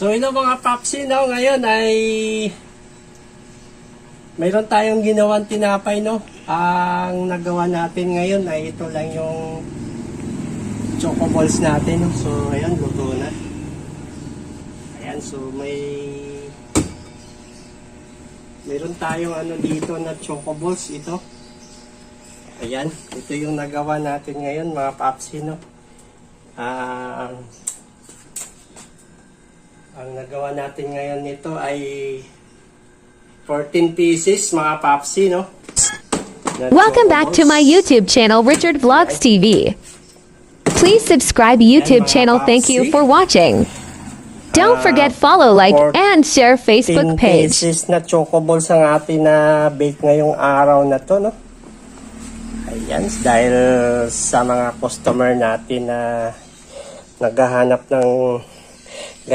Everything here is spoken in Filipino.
So ito mga papsi, no, ngayon ay mayroon tayong ginawang tinapay, no. Ang nagawa natin ngayon ay ito lang yung choco balls natin, no. So ayan, luto na. Ayan, so mayroon tayong ano dito na choco balls ito. Ayan, ito yung nagawa natin ngayon mga papsi, no. Ang nagawa natin ngayon nito ay 14 pieces mga papsi, no? Welcome back to my YouTube channel, Richard Vlogs TV. Please subscribe YouTube channel. Thank you for watching. Don't forget follow, like, and share Facebook 14 page. pieces na choco balls ang atin na bake ngayong araw na to, no? Ayan, dahil sa mga customer natin na naghahanap ng ganito